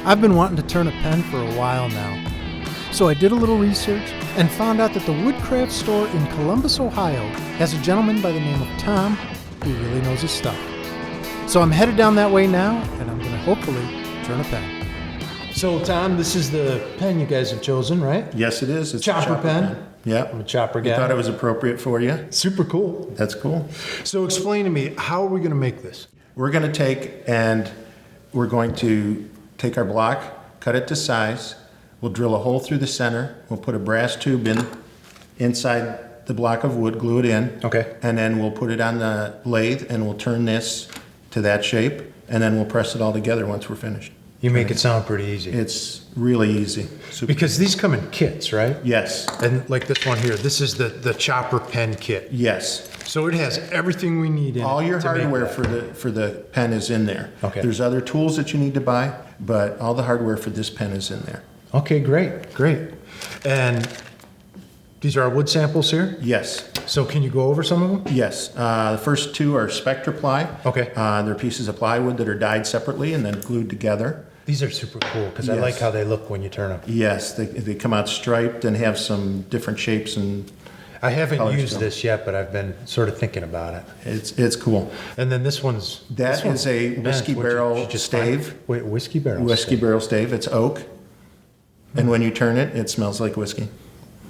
I've been wanting to turn a pen for a while now. So I did a little research and found out that the Woodcraft store in Columbus, Ohio has a gentleman by the name of Tom who really knows his stuff. So I'm headed down that way now, and I'm going to hopefully turn a pen. So Tom, this is the pen you guys have chosen, right? Yes, it is. It's Chopper pen. Yeah. I'm a chopper guy. I thought it was appropriate for you. Super cool. That's cool. So explain to me, how are we going to make this? We're going to take our block, cut it to size. We'll drill a hole through the center. We'll put a brass tube inside the block of wood, glue it in. Okay. And then we'll put it on the lathe and we'll turn this to that shape. And then we'll press it all together once we're finished. You make it sound pretty easy. It's really easy. Because these come in kits, right? Yes. And like this one here, this is the chopper pen kit. Yes. So it has everything we need in All it your to make hardware that. for the pen is in there. Okay. There's other tools that you need to buy, but all the hardware for this pen is in there. Okay, great. And these are our wood samples here? Yes. So can you go over some of them? Yes. The first two are Spectra ply. Okay. They're pieces of plywood that are dyed separately and then glued together. These are super cool because I Yes. like how they look when you turn them. Yes, they come out striped and have some different shapes, and I haven't Colors used still. this yet, but I've been sort of thinking about it. it's cool. And then this one's... That is a whiskey barrel stave. Wait, whiskey barrel Whiskey stave. barrel stave. It's oak. And when you turn it, it smells like whiskey.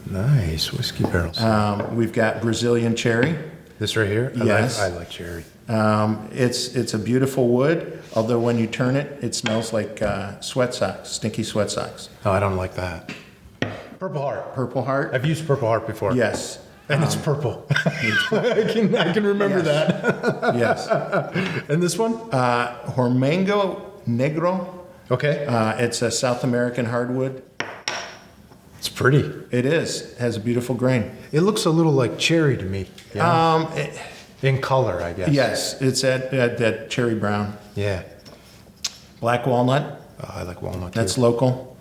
Nice, whiskey barrel stave. We've got Brazilian cherry. This right here? Yes. I like cherry. It's a beautiful wood, although when you turn it, it smells like sweat socks, stinky sweat socks. Oh, I don't like that. Purple heart. Purple heart? I've used purple heart before. Yes. And it's purple. I can remember Yes. that. Yes. And this one? Hormengo Negro. Okay. It's a South American hardwood. It's pretty. It is. It has a beautiful grain. It looks a little like cherry to me. you know? In color, I guess. Yes, it's that cherry brown. Yeah. Black walnut. Oh, I like walnut That's too. local.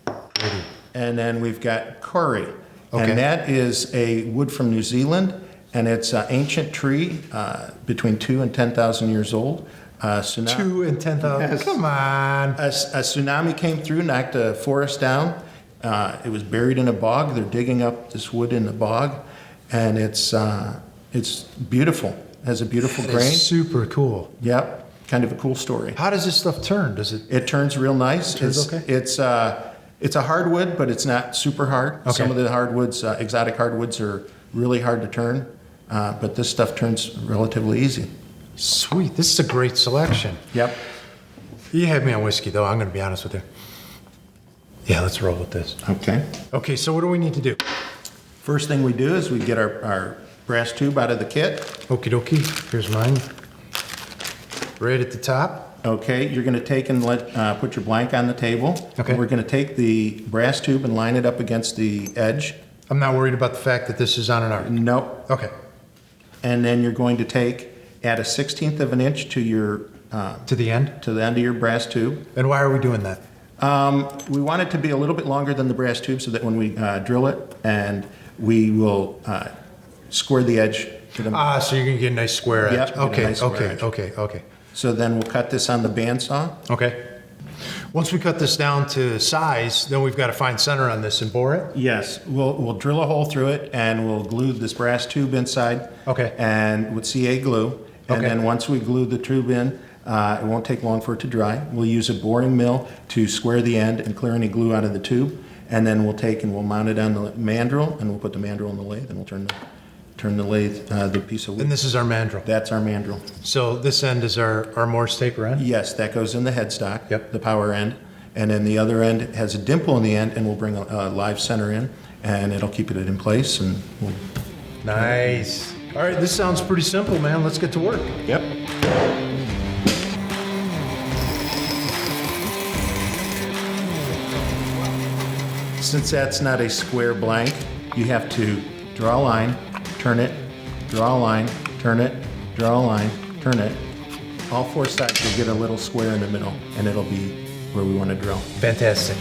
Pretty. And then we've got curry. Okay. And that is a wood from New Zealand, and it's an ancient tree, between 2,000 and 10,000 years old. 2 and 10,000. Yes. Come on. A tsunami came through, knocked a forest down. It was buried in a bog. They're digging up this wood in the bog, and it's beautiful. It has a beautiful That grain. is super cool. Yep, kind of a cool story. How does this stuff turn? Does it? It turns real nice. Turns okay? It's a hardwood, but it's not super hard. Okay. Some of the hardwoods, exotic hardwoods, are really hard to turn, but this stuff turns relatively easy. Sweet. This is a great selection. Yep. You had me on whiskey, though. I'm going to be honest with you. Yeah, let's roll with this. Okay. Okay, so what do we need to do? First thing we do is we get our brass tube out of the kit. Okie dokie. Here's mine. Right at the top. Okay, you're going to take and put your blank on the table. Okay. We're going to take the brass tube and line it up against the edge. I'm not worried about the fact that this is on an arc. Nope. Okay. And then you're going to add a 1/16 of an inch to your To the end? to the end of your brass tube. And why are we doing that? We want it to be a little bit longer than the brass tube so that when we drill it, and we will square the edge to the. So you're going to get a nice square edge. Yep, get a Okay, nice square okay, edge. okay. So then we'll cut this on the bandsaw. Okay. Once we cut this down to size, then we've got to find center on this and bore it? Yes, we'll drill a hole through it, and we'll glue this brass tube inside. Okay. And with CA glue. And Okay. then once we glue the tube in, it won't take long for it to dry. We'll use a boring mill to square the end and clear any glue out of the tube. And then we'll mount it on the mandrel, and we'll put the mandrel in the lathe, and we'll turn the lathe, the piece of wood. And this is our mandrel. That's our mandrel. So this end is our Morse taper end? Yes, that goes in the headstock. Yep. The power end. And then the other end has a dimple in the end, and we'll bring a live center in, and it'll keep it in place. And we'll, Nice. All right, this sounds pretty simple, man. Let's get to work. yep. Since that's not a square blank, you have to draw a line, turn it, draw a line, turn it, draw a line, turn it. All four sides will get a little square in the middle, and it'll be where we want to drill. Fantastic.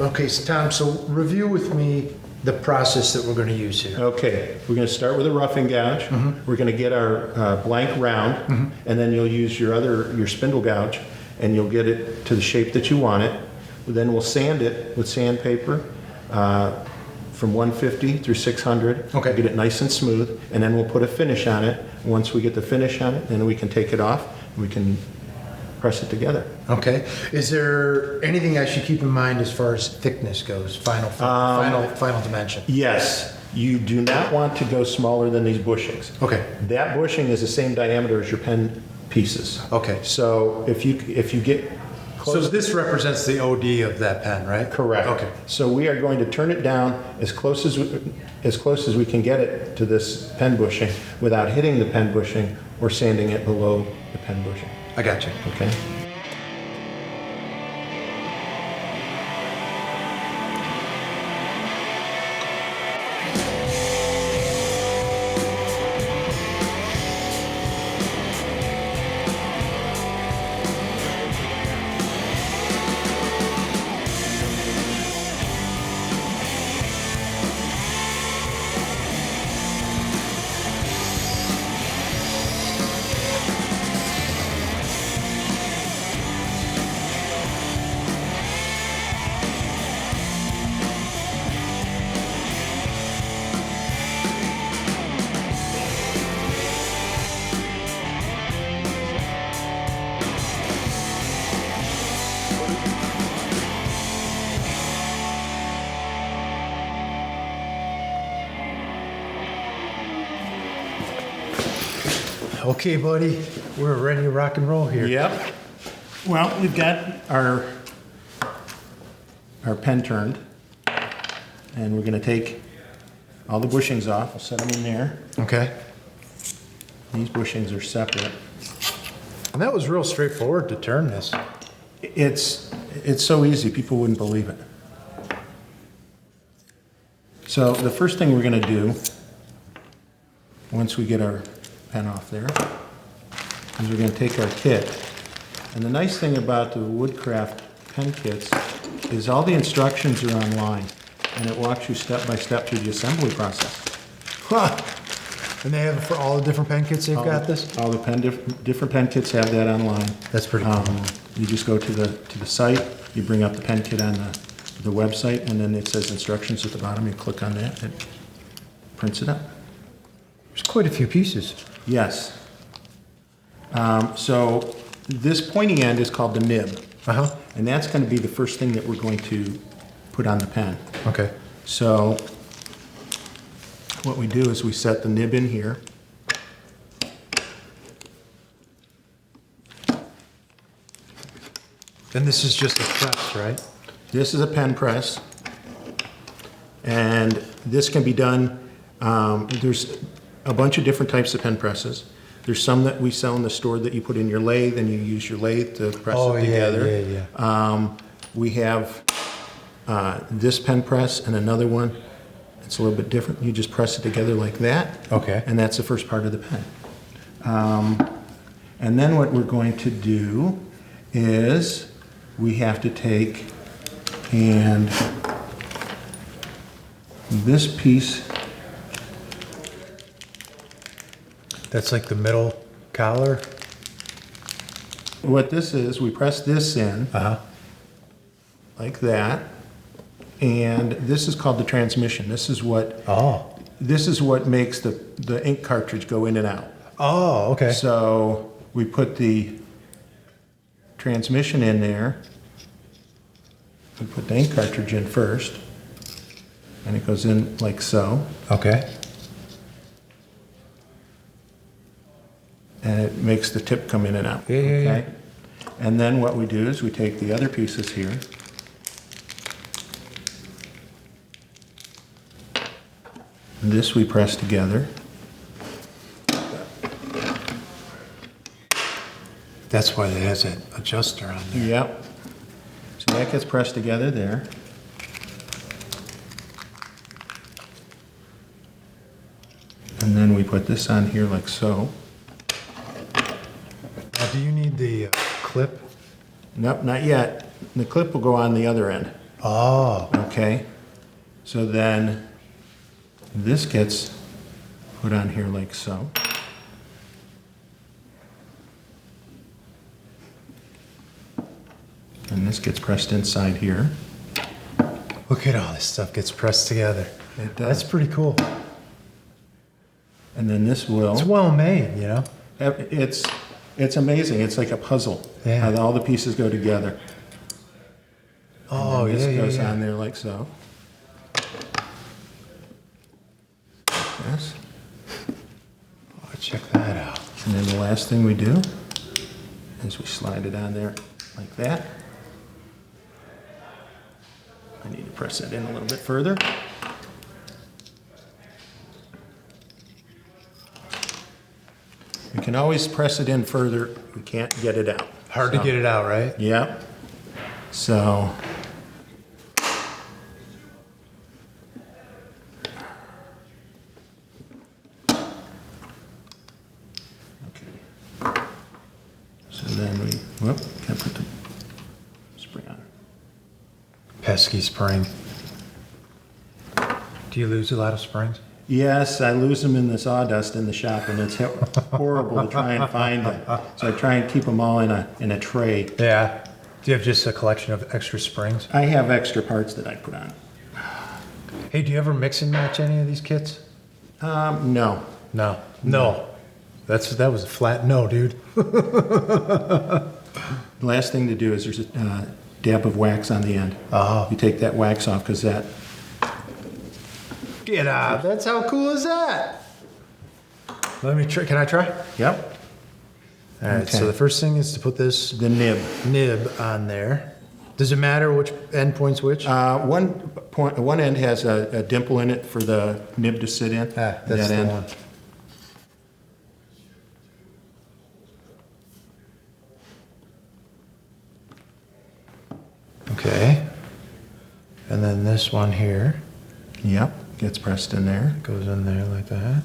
Okay, so Tom, so review with me the process that we're going to use here. Okay, we're going to start with a roughing gouge. We're going to get our blank round, and then you'll use your spindle gouge, and you'll get it to the shape that you want it. Then we'll sand it with sandpaper from 150 through 600. Okay. Get it nice and smooth, and then we'll put a finish on it. Once we get the finish on it, then we can take it off, and we can press it together. Okay. Is there anything I should keep in mind as far as thickness goes? Final dimension. Yes, you do not want to go smaller than these bushings. Okay. That bushing is the same diameter as your pen pieces. Okay. So if you get So close, this represents the OD of that pen, right? correct. Okay. So we are going to turn it down as close as we can get it to this pen bushing without hitting the pen bushing or sanding it below the pen bushing. I got you. Okay. Okay, buddy, we're ready to rock and roll here. Yep. Well, we've got our pen turned, and we're going to take all the bushings off. We'll set them in there. Okay. These bushings are separate. And that was real straightforward to turn this. It's so easy, people wouldn't believe it. So the first thing we're going to do, once we get our pen off there, is we're going to take our kit. And the nice thing about the Woodcraft pen kits is all the instructions are online, and it walks you step by step through the assembly process. Huh. And they have it for all the different pen kits they've got this? All the different pen kits have that online. That's pretty cool. You just go to the site, you bring up the pen kit on the website, and then it says instructions at the bottom. You click on that, it prints it up. There's quite a few pieces. Yes. So this pointy end is called the nib, Uh-huh. and that's going to be the first thing that we're going to put on the pen. Okay. So what we do is we set the nib in here. And this is just a press, right? This is a pen press, and this can be done, there's a bunch of different types of pen presses. There's some that we sell in the store that you put in your lathe and you use your lathe to press it together. Yeah. We have this pen press and another one. It's a little bit different. You just press it together like that. Okay. And that's the first part of the pen. And then what we're going to do is we have to take and this piece. That's like the middle collar? What this is, we press this in Uh-huh. like that. And this is called the transmission. This is what Oh. makes the ink cartridge go in and out. Oh, okay. So we put the transmission in there. We put the ink cartridge in first, and it goes in like so. Okay. And it makes the tip come in and out. Yeah. And then what we do is we take the other pieces here. This we press together. That's why it has an adjuster on there. Yep. So that gets pressed together there. And then we put this on here like so. Now, do you need the clip? Nope, not yet. The clip will go on the other end. Oh. Okay? So then this gets put on here like so. And this gets pressed inside here. Look at all this stuff gets pressed together. It does. That's pretty cool. And then this will. It's well made, you know? It's amazing. It's like a puzzle. Yeah. How all the pieces go together. Oh, and then yeah, this goes yeah. on there like so. Yes. Oh, check that out. And then the last thing we do is we slide it on there like that. I need to press it in a little bit further. You can always press it in further. We can't get it out. Hard to get it out, right? Yep. So. Okay. So then we, can't put the spring on. Pesky spring. Do you lose a lot of springs? Yes, I lose them in the sawdust in the shop, and it's horrible to try and find them. So I try and keep them all in a tray. Yeah. Do you have just a collection of extra springs? I have extra parts that I put on. Hey, do you ever mix and match any of these kits? No. No. No. That was a flat no, dude. The last thing to do is there's a dab of wax on the end. Oh. You take that wax off because that. Get out. That's how cool is that? Let me try. Can I try? Yep. All right. Okay. So the first thing is to put this The nib. nib on there. Does it matter which end points which? One end has a dimple in it for the nib to sit in. That's that the end. one. Okay. And then this one here Yep. Gets pressed in there. goes in there like that.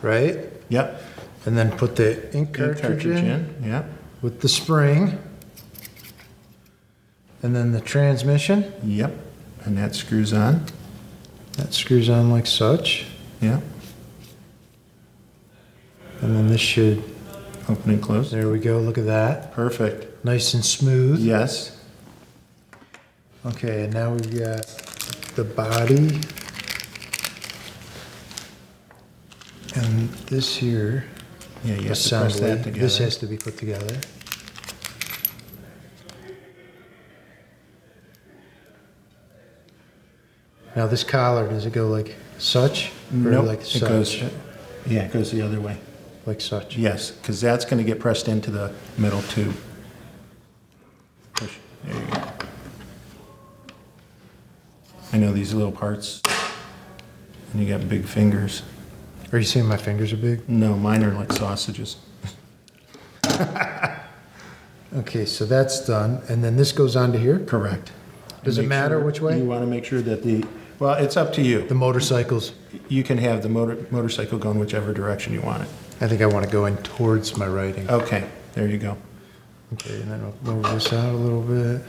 Right? Yep. And then put the ink cartridge in Yep. with the spring. And then the transmission. Yep. And that screws on. That screws on like such. Yep. And then this should, Open and close. there we go, look at that. Perfect. Nice and smooth. Yes. Okay, and now we've got the body. And this here, Yeah, you have to press assembly. that together. This has to be put together. Now this collar, does it go like such? Or Nope. like It such? goes. Yeah, it goes the other way. Like such. Yes, because that's going to get pressed into the middle tube. Push. There you go. I know these little parts, and you got big fingers. Are you saying my fingers are big? No, mine are like sausages. Okay, so that's done. And then this goes on to here? Correct. Does it Make matter sure- which way? You want to make sure that well, it's up to you. The motorcycles. You can have the motorcycle going whichever direction you want it. I think I want to go in towards my writing. Okay, there you go. Okay, and then I'll move this out a little bit.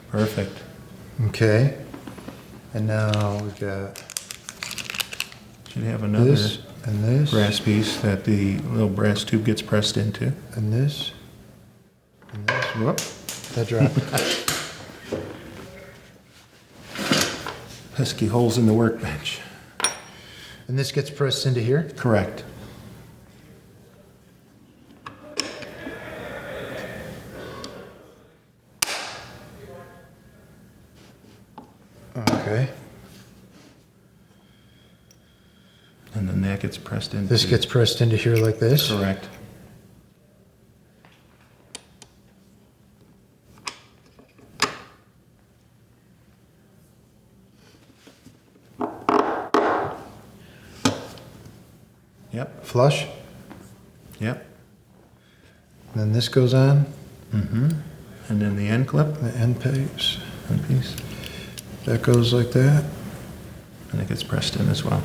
Perfect. Okay. And now we've got Should have another this and this brass piece that the little brass tube gets pressed into. and this and this. Whoop. That dropped. Pesky holes in the workbench. And this gets pressed into here. Correct. Okay. And then that gets pressed into. This gets pressed into here like this. Correct. Yep. Flush. Yep. And then this goes on. And then the end clip. The end piece. One piece. That goes like that. And it gets pressed in as well.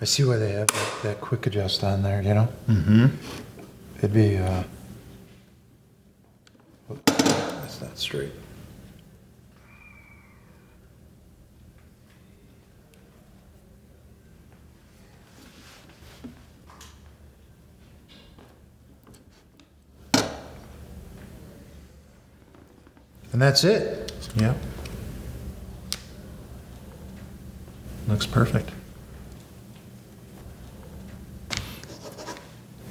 I see why they have that quick adjust on there, you know? Mm-hmm. It'd be, that's not straight. And that's it. Yep. Looks perfect.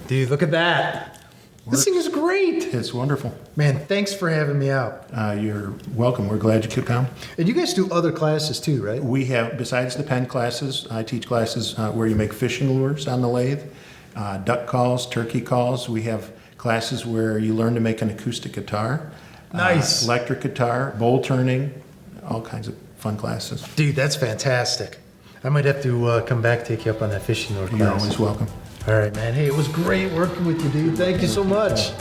Dude, look at that. This thing is great. It's wonderful. Man, thanks for having me out. You're welcome. We're glad you could come. And you guys do other classes too, right? We have, besides the pen classes, I teach classes where you make fishing lures on the lathe, duck calls, turkey calls. We have classes where you learn to make an acoustic guitar. Nice. Electric guitar, bowl turning, all kinds of fun classes. Dude, that's fantastic. I might have to come back, take you up on that fishing lure class. You're always welcome. All right, man. Hey, it was great working with you, dude. Thank you so much.